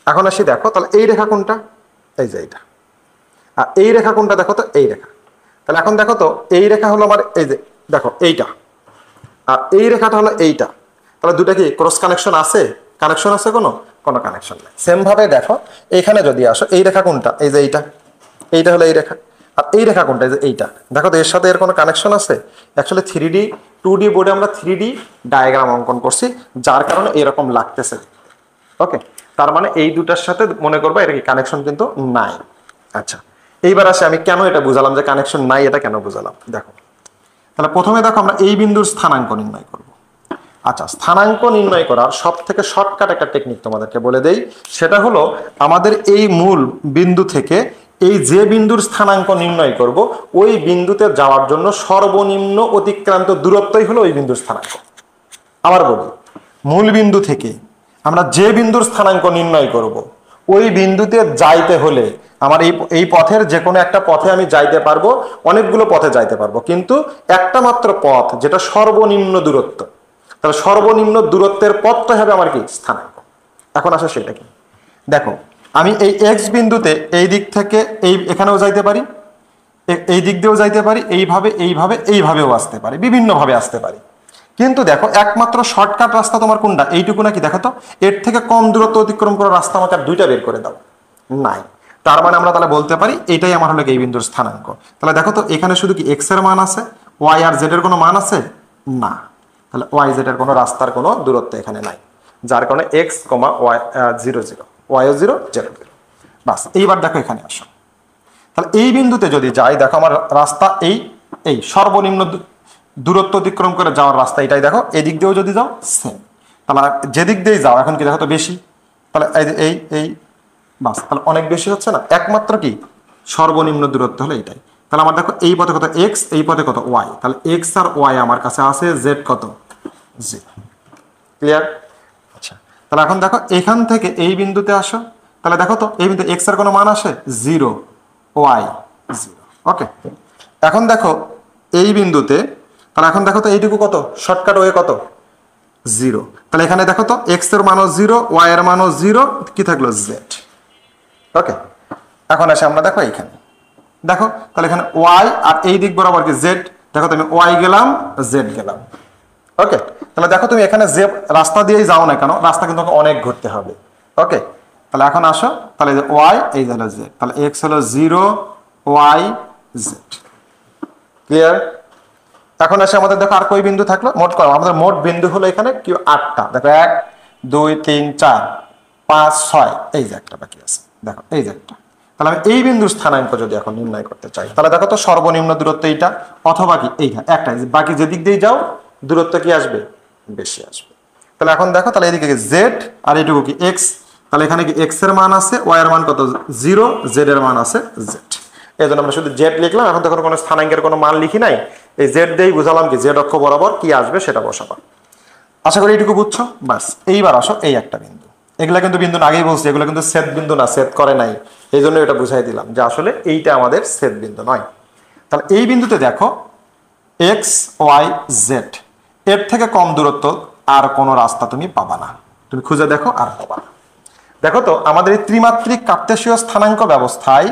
A: এখন আসি দেখো তাহলে এই রেখা কোনটা? এই যে এইটা। আর এই রেখা কোনটা? দেখো তো এই রেখা। তাহলে এখন দেখো তো এই রেখা হলো আমার এই যে দেখো এইটা, আর এই রেখাটা হলো এইটা। তাহলে দুটা কি ক্রস কানেকশন আছে? কানেকশন আছে? কোনো কানেকশন নেই। সেম ভাবে দেখো এইখানে যদি আসো, এই রেখা কোনটা? এই যে এইটা। এইটা হলো এই রেখা। আর এই রেখা কোনটা? এই যে এইটা। দেখো তো এর সাথে এর কোনো কানেকশন আছে? অ্যাকচুয়ালি 3D 2D বোর্ডে আমরা 3D ডায়াগ্রাম অঙ্কন করছি, যার কারণে এরকম লাগতেছে। ওকে, তার মানে এই দুটার সাথে মনে করবো এটা কি কানেকশন কিন্তু নাই। আচ্ছা এইবার আসে আমি কেন এটা বুঝালাম যে কানেকশন নাই, এটা কেন বুঝালাম। দেখো তাহলে প্রথমে দেখো আমরা এই বিন্দুর স্থানাঙ্ক নির্ণয় করব। আচ্ছা স্থানাঙ্ক নির্ণয় করার সব থেকে শর্টকাট একটা টেকনিক তোমাদেরকে বলে দেই, সেটা হলো আমাদের এই মূল বিন্দু থেকে এই যে বিন্দুর স্থানাঙ্ক নির্ণয় করব ওই বিন্দুতে যাওয়ার জন্য সর্বনিম্ন অতিক্রান্ত দূরত্বই হলো ওই বিন্দুর স্থানাঙ্ক। আবার বলি, মূল বিন্দু থেকে আমরা যে বিন্দুর স্থানাঙ্ক নির্ণয় করব ওই বিন্দুতে যাইতে হলে আমার এই পথের যে কোনো একটা পথে আমি যাইতে পারবো, অনেকগুলো পথে যাইতে পারবো, কিন্তু একটা মাত্র পথ যেটা সর্বনিম্ন দূরত্ব। তাহলে সর্বনিম্ন দূরত্বের পথটা হবে আমার কি? স্থানাঙ্ক। এখন আসে সেটা কি। দেখো আমি এই এক্স বিন্দুতে এই দিক থেকে এখানেও যাইতে পারি, এই দিক দিয়েও যাইতে পারি, এইভাবে এইভাবে এইভাবেও আসতে পারি, বিভিন্নভাবে আসতে পারি। কিন্তু দেখো একমাত্র শর্টকাট রাস্তা তোমার কোনটা? এইটুকু নাকি? দেখো তো এর থেকে কম দূরত্ব অতিক্রম করার রাস্তা আমাকে আর দুইটা বের করে দাও, নাই। তার মানে আমরা তাহলে বলতে পারি এটাই আমার হলো এই বিন্দুর স্থানাঙ্ক। তাহলে দেখো তো এখানে শুধু কি এক্স এর মান আছে, ওয়াই আর জেড এর কোনো মান আছে? না। তাহলে ওয়াই জেড এর কোনো রাস্তার কোনো দূরত্ব এখানে নাই, যার কারণে এক্স ওয়াই 0 0, ওয়াইও 0 0 0। বাস এইবার দেখো এখানে আসো। তাহলে এই বিন্দুতে যদি যাই, দেখো আমার রাস্তা এই সর্বনিম্ন দূরত্ব অতিক্রম করে যাওয়ার রাস্তা এটাই। দেখো এদিক দিয়েও যদি যাও সেম। তাহলে যেদিক দিয়ে যাও এখন কি দেখো তো বেশি, তাহলে এই যে এই বাস, তাহলে অনেক বেশি হচ্ছে না, একমাত্র কি সর্বনিম্ন দূরত্ব হলো এইটাই। তাহলে আমার দেখো এই পথে কত এক্স, এই পথে কত ওয়াই, তাহলে এক্স আর ওয়াই আমার কাছে আছে, জেড কত জি। ক্লিয়ার? আচ্ছা, তাহলে এখন দেখো এখান থেকে এই বিন্দুতে আসো, তাহলে দেখো তো এই বিন্দু এক্স এর কোনো মান আসে 0, ওয়াই 0। ওকে, এখন দেখো এই বিন্দুতে, তাহলে এখন দেখো তো এইটুকু কত শর্টকাট ওয়ে কত 0, তাহলে এখানে দেখো তো এক্স এর মানও 0, ওয়াই এর মানও 0, কি থাকলো জেড। ওকে, এখন আসে আমরা দেখো এইখানে, দেখো তাহলে এখানে ওয়াই আর এই দিক বরাবর কি জেড, দেখো তুমি ওয়াই গেলাম জেড গেলাম। ওকে, তাহলে দেখো তুমি এখানে যে রাস্তা দিয়েই যাও না কেন, রাস্তা কিন্তু অনেক ঘুরতে হবে। ওকে, তাহলে এখন আসো, তাহলে ওয়াই এই হলো জেড, তাহলে এক্স হলো 0, ওয়াই জেড। ক্লিয়ার? এখন আসে আমাদের দেখো আর কই বিন্দু থাকলো, মোট করো আমাদের মোট বিন্দু হলো এখানে কি 8টা, দেখো 1 2 3 4 5 6, এই যে একটা বাকি আছে, দেখো এই যে একটা। তাহলে আমি এই বিন্দুর স্থানাঙ্ক যদি এখন নির্ণয় করতে চাই, তাহলে দেখো তো সর্বনিম্ন দূরত্ব এইটা, অথবা কি এইটা একটা, বাকি যেদিক দিয়ে যাও দূরত্ব কি আসবে বেশি আসবে। তাহলে এখন দেখো, তাহলে এদিকে জেড আর এইটুকু কি এক্স, তাহলে এখানে কি এক্স এর মান আছে, ওয়াই এর মান কত 0, জেড এর মান আছে জেড। এই জন্য আমরা শুধু জেড লিখলাম, এখন তখন কোনো স্থানাঙ্কের কোনো মান লিখি নাই, এই জেড দিয়েই বুঝালাম কি জেড অক্ষ বরাবর কি আসবে সেটা বসাবো। আশা করি এইটুকু বুঝছো। বাস, এইবার আসো এই একটা বিন্দু, এগুলা কিন্তু বিন্দু আগেই বলছি, এগুলো কিন্তু ছেদ বিন্দু না, ছেদ করে নাই, এই জন্য এটা বুঝাই দিলাম যে আসলে এইটা আমাদের ছেদ বিন্দু নয়। তাহলে এই বিন্দুতে দেখো এক্স ওয়াই জেড, এর থেকে কম দূরত্ব আর কোনো রাস্তা তুমি পাবা না, তুমি খুঁজে দেখো আর পাবা না। দেখো তো আমাদের এই ত্রিমাত্রিক কার্তেশীয় স্থানাঙ্ক ব্যবস্থায়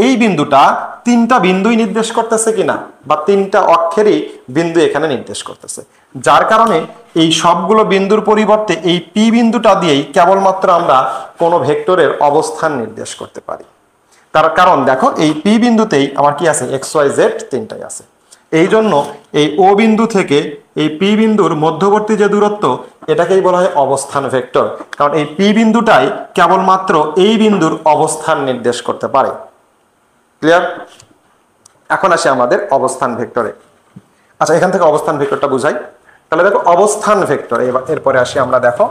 A: এই বিন্দুটা 3টা বিন্দুই নির্দেশ করতেছে কিনা, বা 3টা অক্ষেরই বিন্দু এখানে নির্দেশ করতেছে, যার কারণে এই সবগুলো বিন্দুর পরিবর্তে এই পি বিন্দুটা দিয়েই কেবলমাত্র আমরা কোনো ভেক্টরের অবস্থান নির্দেশ করতে পারি। তার কারণ দেখো এই পি বিন্দুতেই আমার কি আছে এক্স ওয়াই জেড 3টাই আছে। এই জন্য এই ও বিন্দু থেকে এই পি বিন্দুর মধ্যবর্তী যে দূরত্ব, এটাকেই বলা হয় অবস্থান ভেক্টর, কারণ এই পি বিন্দুটাই কেবলমাত্র এই বিন্দুর অবস্থান নির্দেশ করতে পারে। ক্লিয়ার? এখন আসে আমাদের অবস্থান ভেক্টরে। আচ্ছা, এখান থেকে অবস্থান ভেক্টরটা বুঝাই। তাহলে দেখো অবস্থান ভেক্টর, এরপরে আসি আমরা দেখো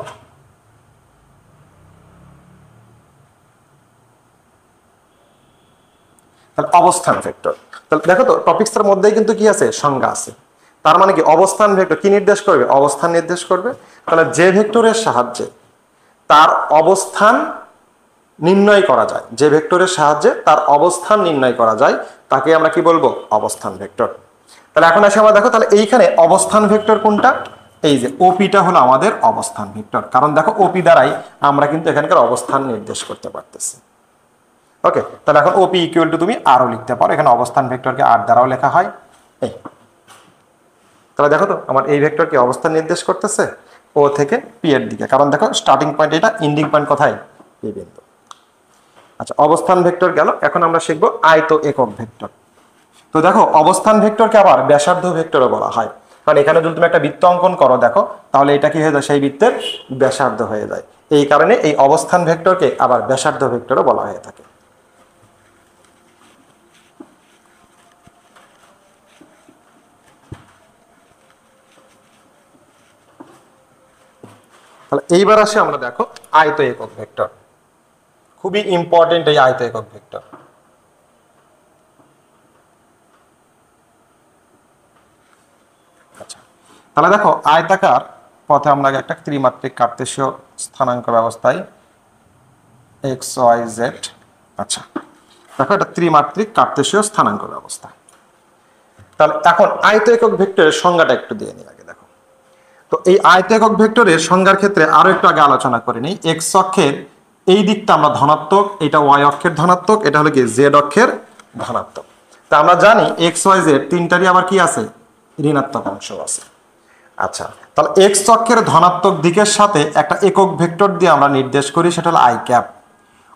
A: তাহলে অবস্থান ভেক্টর। তাহলে দেখো তো টপিকসের মধ্যেই কিন্তু কি আছে সংজ্ঞা আছে, তার মানে কি অবস্থান ভেক্টর কি নির্দেশ করবে, অবস্থান নির্দেশ করবে। তাহলে যে ভেক্টরের সাহায্যে তার অবস্থান নির্ণয় করা যায়, যে ভেক্টরের সাহায্যে তার অবস্থান নির্ণয় করা যায়, তাকে আমরা কি বলবো অবস্থান ভেক্টর। তাহলে এখন আসে আমরা দেখো, তাহলে এইখানে অবস্থান ভেক্টর কোনটা, এই যে ওপিটা হলো আমাদের অবস্থান ভেক্টর, কারণ দেখো ওপি দ্বারাই আমরা কিন্তু এখানকার অবস্থান নির্দেশ করতে পারতেছি। ওকে, তাহলে এখন ওপি ইকুয়াল টু তুমি আরও লিখতে পারো, এখানে অবস্থান ভেক্টরকে আর দ্বারাও লেখা হয়। এই তাহলে দেখো তো আমার এই ভেক্টরকে অবস্থান নির্দেশ করতেছে ও থেকে পি এর দিকে, কারণ দেখো স্টার্টিং পয়েন্ট এটা, এন্ডিং পয়েন্ট কোথায় পি বিন্দু। আচ্ছা, অবস্থান ভেক্টর গেল, এখন আমরা শিখবো আয়ত একক ভেক্টর। তো দেখো অবস্থান ভেক্টরকে আবার ব্যাসার্ধ ভেক্টরও বলা হয়, কারণ এখানে যদি তুমি একটা বৃত্ত অঙ্কন করো দেখো, তাহলে এটা কি হয়ে যায় সেই বৃত্তের ব্যাসার্ধ হয়ে যায়, এই কারণে এই অবস্থান ভেক্টরকে আবার ব্যাসার্ধ ভেক্টরও বলা হয়ে থাকে। তাহলে এইবার আসে আমরা দেখো আয়ত একক ভেক্টর, খুবই ইম্পর্টেন্ট এই আয়ত একক ভেক্টর। আচ্ছা, তাহলে দেখো আয়তাকার পথে আমরা একটা ত্রিমাত্রিক কার্তেশীয় স্থানাঙ্ক ব্যবস্থায় এক্স ওয়াই জেড। আচ্ছা, দেখো এটা ত্রিমাত্রিক কার্তেশীয় স্থানাঙ্ক ব্যবস্থা। তাহলে এখন আয়ত একক ভেক্টরের সংজ্ঞাটা একটু দিয়ে নিই আগে। দেখো তো এই আয়ত একক ভেক্টরের সংজ্ঞার ক্ষেত্রে আরো একটু আগে আলোচনা করে নিই। এক্স অক্ষের এই দিকটা আমরা ধনাত্মক, এটা ওয়াই অক্ষের ধনাত্মক, এটা হলো কি জেড অক্ষের ধনাত্মক। তা আমরা জানি এক্স ওয়াই জেড তিনটারই আবার কি আছে ঋণাত্মক অংশ আছে। আচ্ছা, তাহলে এক্স অক্ষের ধনাত্মক দিকের সাথে একটা একক ভেক্টর দিয়ে আমরা নির্দেশ করি, সেটা হলো আই ক্যাপ।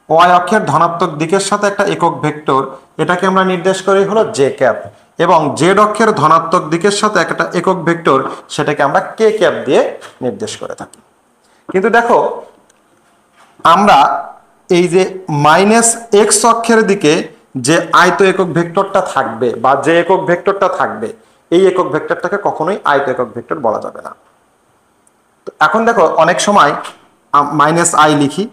A: ওয়াই অক্ষের ধনাত্মক দিকের সাথে একটা একক ভেক্টর, এটাকে আমরা নির্দেশ করি হলো জে ক্যাপ, এবং জেড অক্ষের ধনাত্মক দিকের সাথে একটা একক ভেক্টর, সেটাকে আমরা কে ক্যাপ দিয়ে নির্দেশ করে থাকি। কিন্তু দেখো আমরা এই যে মাইনাস এক্স অক্ষের দিকে যে আয়ত একক ভেক্টরটা থাকবে বা যে একক ভেক্টরটা থাকবে, এই একক ভেক্টরটাকে কখনোই আয়ত একক ভেক্টর বলা যাবে না। তো এখন দেখো অনেক সময় মাইনাস আই লিখি,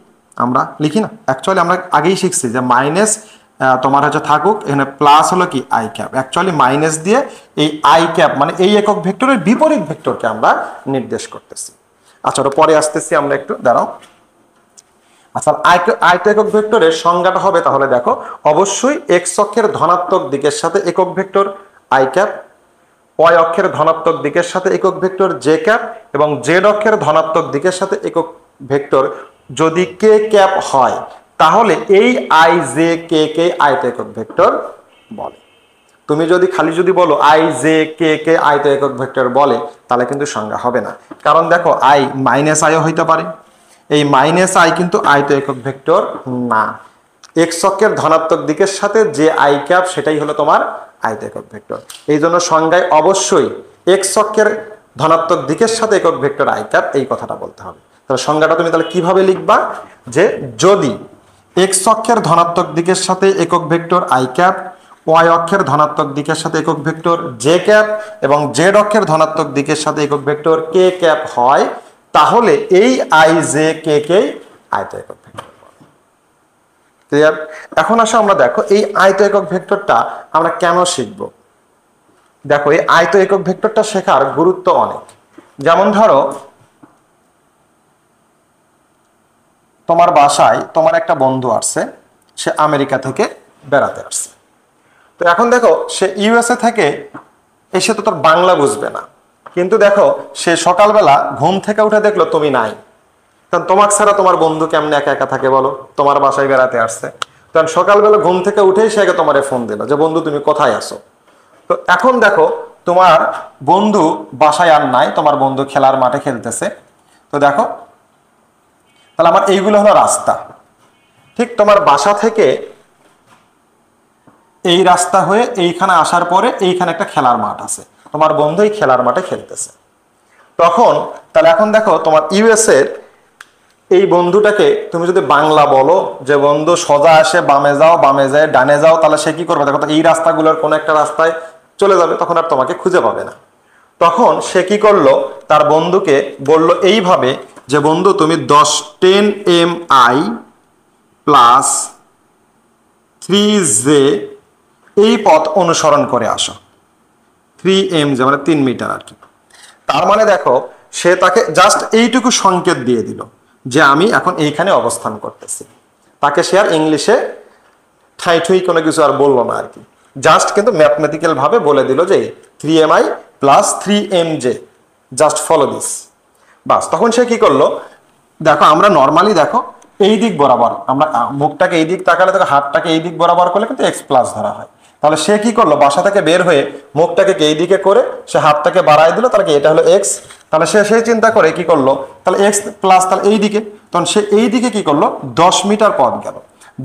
A: আমরা লিখি না, অ্যাকচুয়ালি আমরা আগেই শিখছি যে মাইনাস তোমার হচ্ছে থাকুক, এখানে প্লাস হলো কি আই ক্যাপ, অ্যাকচুয়ালি মাইনাস দিয়ে এই আই ক্যাপ মানে এই একক ভেক্টরের বিপরীত ভেক্টরকে আমরা নির্দেশ করতেছি। আচ্ছা ওটা পরে আসতেছি আমরা, একটু দাঁড়াও। আচ্ছা আয়ত একক ভেক্টরের সংজ্ঞাটা হবে তাহলে দেখো, অবশ্যই এক্স অক্ষের ধনাত্মক দিকের সাথে একক ভেক্টর আই ক্যাপ, ওয়াই অক্ষের ধনাত্মক দিকের সাথে একক ভেক্টর জে ক্যাপ, এবং জেড অক্ষের ধনাত্মক দিকের সাথে একক ভেক্টর যদি কে ক্যাপ হয়, তাহলে এই আই জে কে কে আয়ত একক ভেক্টর বলে। তুমি যদি খালি যদি বলো আই জে কে কে আয়ত একক ভেক্টর বলে, তাহলে কিন্তু সংজ্ঞা হবে না। কারণ দেখো আই মাইনাস আইও হইতে পারে, এই মাইনাস আই কিন্তু আয়ত একক ভেক্টর না। এক্স অক্ষের ধনাত্মক দিকের সাথে যে আই ক্যাপ সেটাই হলো তোমার আয়ত একক ভেক্টর। এই জন্য সংজ্ঞায় অবশ্যই এক্স অক্ষের ধনাত্মক দিকের সাথে একক ভেক্টর আই ক্যাপ, এই কথাটা বলতে হবে। তাহলে সংজ্ঞাটা তুমি তাহলে কিভাবে লিখবা, যে যদি এক্স অক্ষের ধনাত্মক দিকের সাথে একক ভেক্টর আই ক্যাপ, ওয়াই অক্ষের ধনাত্মক দিকের সাথে একক ভেক্টর জে ক্যাপ, এবং জেড অক্ষের ধনাত্মক দিকের সাথে একক ভেক্টর কে ক্যাপ হয়, তাহলে এই আই জে কে কে আয়ত একক ভেক্টর। ক্লিয়ার? এখন আসো আমরা দেখো এই আয়ত একক ভেক্টরটা আমরা কেন শিখব। দেখো এই আয়ত একক ভেক্টরটা শেখার গুরুত্ব অনেক। যেমন ধরো তোমার বাসায় তোমার একটা বন্ধু আসছে, সে আমেরিকা থেকে বেড়াতে আসছে। তো এখন দেখো সে ইউএসএ থেকে এসে তো তোর বাংলা বুঝবে না, কিন্তু দেখো সে সকালবেলা ঘুম থেকে উঠে দেখলো তুমি নাই। কারণ তোমার ছাড়া তোমার বন্ধু কেমনে একা একা থাকে বলো, তোমার বাসায় বেড়াতে আসছে। কারণ সকালবেলা ঘুম থেকে উঠেই সে আগে তোমারে ফোন দিল যে বন্ধু তুমি কোথায় আছো। তো এখন দেখো তোমার বন্ধু বাসায় আর নাই, তোমার বন্ধু খেলার মাঠে খেলতেছে। তো দেখো তাহলে আমার এইগুলো হলো রাস্তা। ঠিক তোমার বাসা থেকে এই রাস্তা হয়ে এইখানে আসার পরে এইখানে একটা খেলার মাঠ আছে, তোমার বন্ধু এই খেলার মাঠে খেলতেছে। তখন তাহলে এখন দেখো তোমার ইউএসএ এই বন্ধুটাকে তুমি যদি বাংলা বলো যে বন্ধু সোজা আসে বামে যাও, বামে যায় ডানে যাও, তাহলে সে কি করবে, দেখো তো এই রাস্তাগুলোর কোন একটা রাস্তায় চলে যাবে, তখন আর তোমাকে খুঁজে পাবে না। তখন সে কি করলো, তার বন্ধুকে বলল এইভাবে যে বন্ধু তুমি 10 10 mi প্লাস 3j এই পথ অনুসরণ করে আসো। 3mj মানে 3 মিটার আর কি। তার মানে দেখো সে তাকে জাস্ট এইটুকু সংকেত দিয়ে দিল যে আমি এখন এইখানে অবস্থান করতেছি। তাকে সে আর ইংলিশে ঠাই ঠুই কোনো কিছু আর বললো না আর কি, জাস্ট কিন্তু ম্যাথমেটিক্যাল ভাবে বলে দিল যে 3mi plus 3mj, just follow this. বাস, তখন সে কি করলো, দেখো আমরা নর্মালি দেখো এই দিক বরাবর আমরা মুখটাকে এই দিক তাকালে, দেখো হাতটাকে এই দিক বরাবর করলে কিন্তু এক্স প্লাস ধরা হয়। তাহলে সে কি করলো, বাসা থেকে বের হয়ে মুখটাকে এই দিকে করে সে হাতটাকে বাড়াই দিল, তাহলে কি এটা হলো এক্স। তাহলে সে সেই চিন্তা করে কি করলো, তাহলে এক্স প্লাস তাহলে এই দিকে, তখন সে এই দিকে কি করলো 10 মিটার পথ গেল।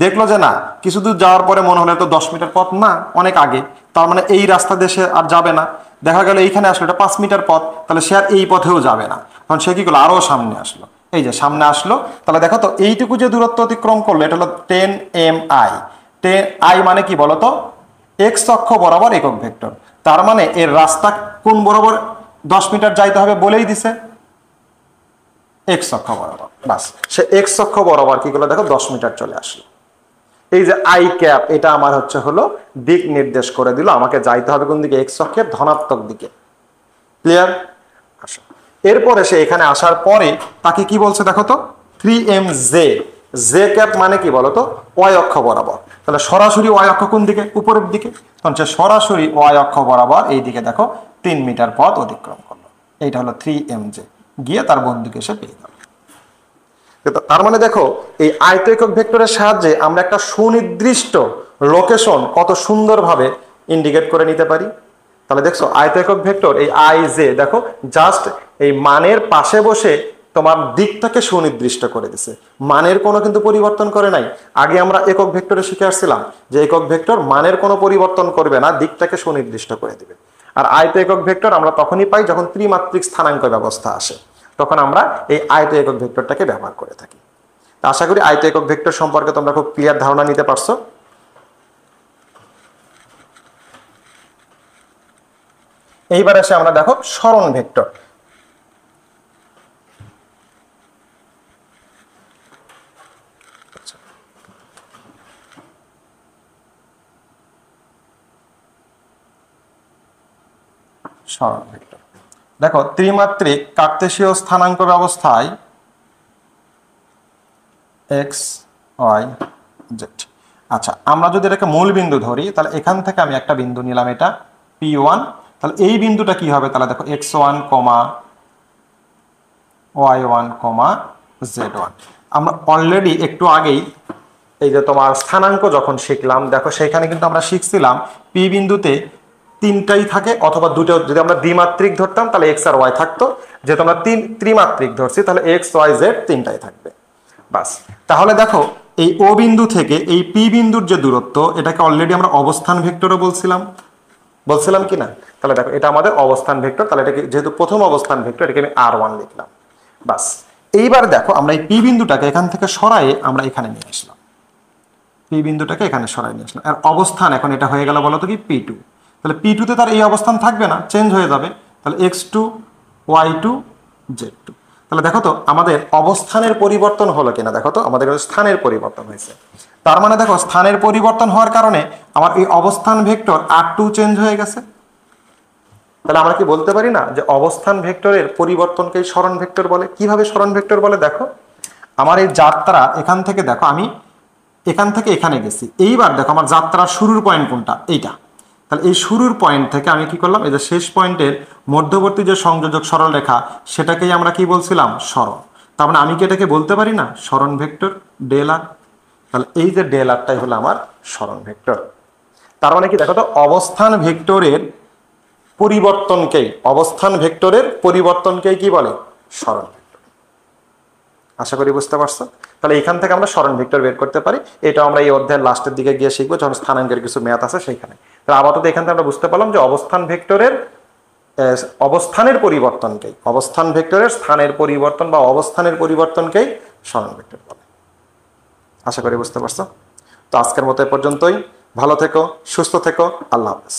A: দেখলো যে না, কিছু দূর যাওয়ার পরে মনে হলো তো 10 মিটার পথ না, অনেক আগে, তার মানে এই রাস্তা দিয়ে সে আর যাবে না। দেখা গেল এইখানে আসলো এটা 5 মিটার পথ, তাহলে সে আর এই পথেও যাবে না। তখন সে কি করলো, আরো সামনে আসলো, এই যে সামনে আসলো। তাহলে দেখো তো এইটুকু যে দূরত্ব অতিক্রম করলো এটা হলো 10 mi। 10i মানে কি বলতো, এক্স অক্ষ বরাবর একক ভেক্টর। তার মানে এর রাস্তা কোন বরাবর 10 মিটার যাইতে হবে বলেই দিছে, এক্স অক্ষ বরাবর। বাস, সে এক্স অক্ষ বরাবর কি করলো, দেখো 10 মিটার চলে আসলো। এই যে আই ক্যাপ এটা আমার হচ্ছে হলো দিক নির্দেশ করে দিল, আমাকে যাইতে হবে কোন দিকে, এক্স অক্ষের ধনাত্মক দিকে। ক্লিয়ার? আসো, এরপরে সে এখানে আসার পরে তাকে কি বলছে দেখো তো, 3mj, জে ক্যাপ মানে কি বলতো, ওয়াই অক্ষ বরাবর। তাহলে সরাসরি ওয়াই অক্ষ কোন দিকে, উপরের দিকে। তখন সে সরাসরি ওয়াই অক্ষ বরাবর এই দিকে দেখো 3 মিটার পথ অতিক্রম করলো। এইটা হলো 3mj, গিয়ে তার বন্ধুকে সে পেয়ে গেল। তার মানে দেখো এই আয়ত একক ভেক্টরের সাহায্যে আমরা একটা সুনির্দিষ্ট লোকেশন কত সুন্দরভাবে ইন্ডিকেট করে নিতে পারি। তাহলে দেখছো আয়ত একক ভেক্টর এই আই জে দেখো জাস্ট এই মানের পাশে বসে তোমার দিকটাকে সুনির্দিষ্ট করে দিছে, মানের কোনো কিন্তু পরিবর্তন করে নাই। আগে আমরা একক ভেক্টরে শিখে আসছিলাম যে একক ভেক্টর মানের কোনো পরিবর্তন করবে না, দিকটাকে সুনির্দিষ্ট করে দিবে। আর আয়ত একক ভেক্টর আমরা তখনই পাই যখন ত্রিমাত্রিক স্থানাঙ্ক ব্যবস্থা আসে, তখন আমরা এই আয়ত একক ভেক্টরটাকে ব্যবহার করে থাকি। আশা করি আয়ত একক ভেক্টর সম্পর্কে তোমরা খুব ক্লিয়ার ধারণা নিতে পারছো। এইবার এসে আমরা দেখো সরণ ভেক্টর। সরল ভেক্টর। দেখো ত্রিমাত্রিক কার্তেশীয় স্থানাঙ্ক ব্যবস্থায় এক্স ওয়াই জেড। আচ্ছা, আমরা যদি এটাকে মূল বিন্দু ধরি তাহলে এখান থেকে আমি একটা বিন্দু নিলাম, এটা P1। তাহলে এই বিন্দুটা কি হবে? তাহলে দেখো x1, y1, z1। আমরা অলরেডি একটু আগেই এই যে তোমার স্থানাঙ্ক যখন শিখলাম, দেখো সেখানে কিন্তু আমরা শিখছিলাম P বিন্দুতে তিনটাই থাকে অথবা দুটো। যদি আমরা দ্বিমাত্রিক ধরতাম তাহলে x আর y থাকতো, যেহেতু আমরা ত্রিমাত্রিক ধরছি তাহলে x, y, z তিনটাই থাকবে। বাস, তাহলে দেখো এই ও বিন্দু থেকে এই পি বিন্দুর যে দূরত্ব, এটাকে অলরেডি আমরা অবস্থান ভেক্টরও বলছিলাম কি না? তাহলে দেখো এটা আমাদের অবস্থান ভেক্টর, তাহলে এটাকে যেহেতু প্রথম অবস্থান ভেক্টর, এটাকে আমি r1 লিখলাম। বাস, এইবার দেখো আমরা এই পি বিন্দুটাকে এখান থেকে সরায়ে আমরা এখানে নিয়ে আসলাম, পি বিন্দুটাকে এখানে সরাই নিয়ে আসলাম। আর অবস্থান এখন এটা হয়ে গেল বলতো কি P2। তাহলে P2তে তার এই অবস্থান থাকবে না, চেঞ্জ হয়ে যাবে। তাহলে x2, y2, z2। তাহলে দেখো তো আমাদের অবস্থানের পরিবর্তন হলো কিনা, দেখো তো আমাদের স্থানের পরিবর্তন হয়েছে। তার মানে দেখো স্থানের পরিবর্তন হওয়ার কারণে আমার এই অবস্থান ভেক্টর r2 চেঞ্জ হয়ে গেছে। তাহলে আমরা কি বলতে পারি না যে অবস্থান ভেক্টরের পরিবর্তনকেই সরণ ভেক্টর বলে? কিভাবে সরণ ভেক্টর বলে? দেখো আমার এই যাত্রা এখান থেকে, দেখো আমি এখান থেকে এখানে গেছি, এইবার দেখো আমার যাত্রার শুরুর পয়েন্ট কোনটা? এইটা। তাহলে এই শুরুর পয়েন্ট থেকে আমি কি করলাম, এই যে শেষ পয়েন্টের মধ্যবর্তী যে সংযোজক সরল রেখা, সেটাকেই আমরা কি বলছিলাম? সরণ। তার মানে আমি কি এটাকে বলতে পারি না সরণ ভেক্টর ডেল আর? তাহলে এই যে ডেল আরটাই হলো আমার সরণ ভেক্টর। তার মানে কি দেখো তো অবস্থান ভেক্টরের পরিবর্তনকেই কি বলে? সরণ ভেক্টর। আশা করি বুঝতে পারছো। তাহলে এখান থেকে আমরা সরণ ভেক্টর বের করতে পারি। এটা আমরা এই অধ্যায়ের লাস্টের দিকে গিয়ে শিখবো, যখন স্থানাঙ্কের কিছু ম্যাথ আছে সেইখানে। তাহলে আপাতত এখান থেকে আমরা বুঝতে পারলাম যে অবস্থান ভেক্টরের স্থানের পরিবর্তন বা অবস্থানের পরিবর্তনকেই সরণ ভেক্টর বলে। আশা করি বুঝতে পারছো। তো আজকের মতো এ পর্যন্তই। ভালো থেকো, সুস্থ থেকো, আল্লাহ হাফেজ।